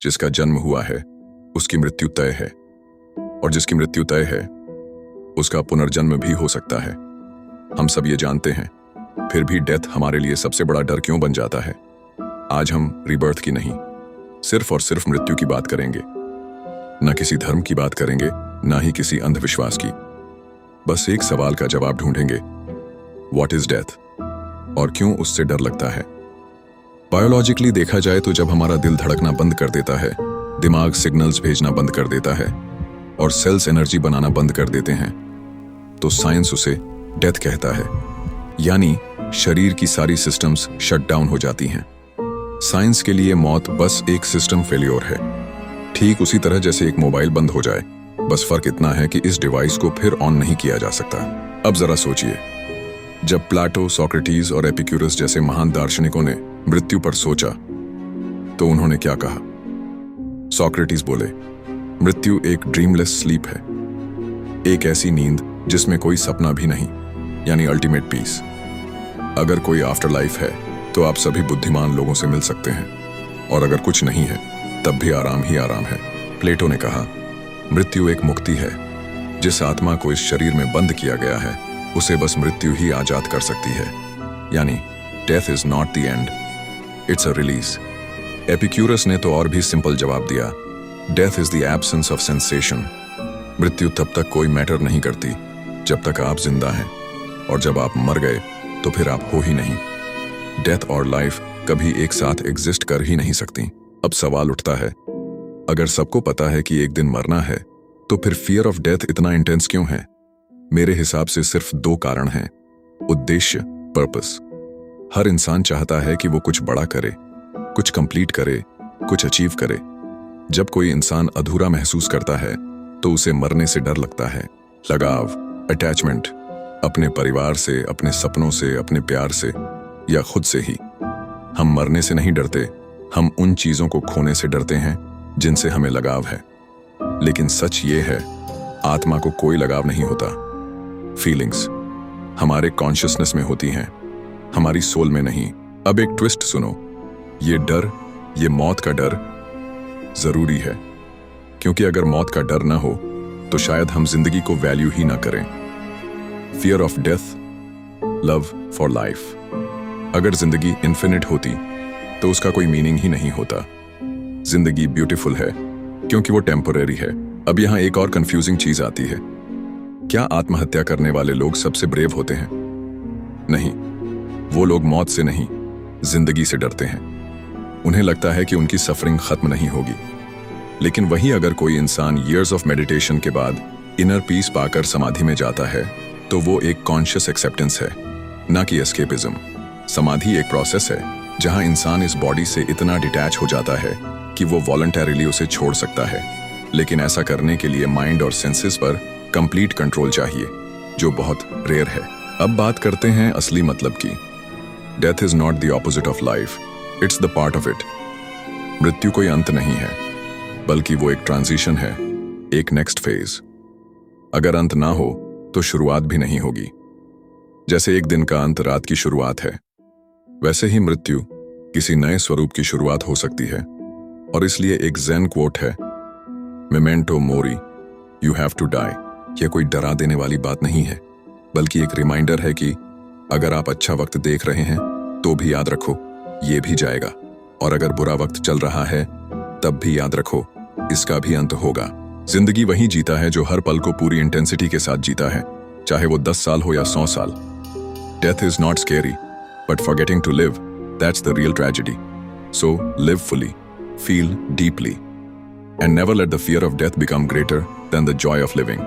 जिसका जन्म हुआ है उसकी मृत्यु तय है, और जिसकी मृत्यु तय है उसका पुनर्जन्म भी हो सकता है। हम सब ये जानते हैं, फिर भी डेथ हमारे लिए सबसे बड़ा डर क्यों बन जाता है? आज हम रीबर्थ की नहीं, सिर्फ और सिर्फ मृत्यु की बात करेंगे। न किसी धर्म की बात करेंगे, ना ही किसी अंधविश्वास की। बस एक सवाल का जवाब ढूंढेंगे, व्हाट इज डेथ, और क्यों उससे डर लगता है। बायोलॉजिकली देखा जाए तो जब हमारा दिल धड़कना बंद कर देता है, दिमाग सिग्नल्स भेजना बंद कर देता है और सेल्स एनर्जी बनाना बंद कर देते हैं, तो साइंस उसे डेथ कहता है। यानी शरीर की सारी सिस्टम्स शट डाउन हो जाती हैं। साइंस के लिए मौत बस एक सिस्टम फेल्योर है, ठीक उसी तरह जैसे एक मोबाइल बंद हो जाए। बस फर्क इतना है कि इस डिवाइस को फिर ऑन नहीं किया जा सकता। अब जरा सोचिए, जब प्लाटो, सोक्रेटिस और एपिक्यूरस जैसे महान दार्शनिकों ने मृत्यु पर सोचा तो उन्होंने क्या कहा? सोक्रेटिस बोले, मृत्यु एक ड्रीमलेस स्लीप है, एक ऐसी नींद जिसमें कोई सपना भी नहीं, यानी अल्टीमेट पीस। अगर कोई आफ्टर लाइफ है तो आप सभी बुद्धिमान लोगों से मिल सकते हैं, और अगर कुछ नहीं है तब भी आराम ही आराम है। प्लेटो ने कहा, मृत्यु एक मुक्ति है। जिस आत्मा को इस शरीर में बंद किया गया है उसे बस मृत्यु ही आजाद कर सकती है। यानी death is not the end, it's a release. Epicurus ने तो और भी सिंपल जवाब दिया, death is the absence of sensation. मृत्यु तब तक कोई मैटर नहीं करती जब तक आप जिंदा हैं, और जब आप मर गए तो फिर आप हो ही नहीं। डेथ और लाइफ कभी एक साथ एग्जिस्ट कर ही नहीं सकती। अब सवाल उठता है, अगर सबको पता है कि एक दिन मरना है, तो फिर फियर ऑफ डेथ इतना इंटेंस क्यों है? मेरे हिसाब से सिर्फ दो कारण हैं, उद्देश्य, पर्पस। हर इंसान चाहता है कि वो कुछ बड़ा करे, कुछ कंप्लीट करे, कुछ अचीव करे। जब कोई इंसान अधूरा महसूस करता है तो उसे मरने से डर लगता है। लगाव, अटैचमेंट, अपने परिवार से, अपने सपनों से, अपने प्यार से, या खुद से ही। हम मरने से नहीं डरते, हम उन चीजों को खोने से डरते हैं जिनसे हमें लगाव है। लेकिन सच ये है, आत्मा को कोई लगाव नहीं होता। फीलिंग्स हमारे कॉन्शियसनेस में होती हैं, हमारी सोल में नहीं। अब एक ट्विस्ट सुनो, ये डर, ये मौत का डर जरूरी है, क्योंकि अगर मौत का डर ना हो तो शायद हम जिंदगी को वैल्यू ही ना करें। Fear of death, love for life. अगर जिंदगी इन्फिनिट होती तो उसका कोई मीनिंग ही नहीं होता। जिंदगी ब्यूटीफुल है क्योंकि वो टेम्पररी है। अब यहां एक और कंफ्यूजिंग चीज आती है, क्या आत्महत्या करने वाले लोग सबसे ब्रेव होते हैं? नहीं, वो लोग मौत से नहीं, जिंदगी से डरते हैं। उन्हें लगता है कि उनकी सफरिंग खत्म नहीं होगी। लेकिन वहीं अगर कोई इंसान ईयर्स ऑफ मेडिटेशन के बाद इनर पीस पाकर समाधि में जाता है तो वो एक कॉन्शियस एक्सेप्टेंस है, ना कि एस्केपिज्म। समाधि एक प्रोसेस है जहां इंसान इस बॉडी से इतना डिटैच हो जाता है कि वो वॉलंटरीली उसे छोड़ सकता है। लेकिन ऐसा करने के लिए माइंड और सेंसेस पर कंप्लीट कंट्रोल चाहिए, जो बहुत रेयर है। अब बात करते हैं असली मतलब की। Death is not the opposite of life, it's the part of it. मृत्यु कोई अंत नहीं है, बल्कि वो एक ट्रांजिशन है, एक नेक्स्ट फेज। अगर अंत ना हो तो शुरुआत भी नहीं होगी। जैसे एक दिन का अंत रात की शुरुआत है, वैसे ही मृत्यु किसी नए स्वरूप की शुरुआत हो सकती है। और इसलिए एक ज़ेन क्वोट है, memento mori, you have to die. यह कोई डरा देने वाली बात नहीं है, बल्कि एक रिमाइंडर है कि अगर आप अच्छा वक्त देख रहे हैं तो भी याद रखो, ये भी जाएगा। और अगर बुरा वक्त चल रहा है तब भी याद रखो, इसका भी अंत होगा। जिंदगी वही जीता है जो हर पल को पूरी इंटेंसिटी के साथ जीता है, चाहे वो 10 साल हो या 100 साल। Death is not scary, but forgetting to live, that's the real tragedy. So live fully, feel deeply, and never let the fear of death become greater than the joy of living.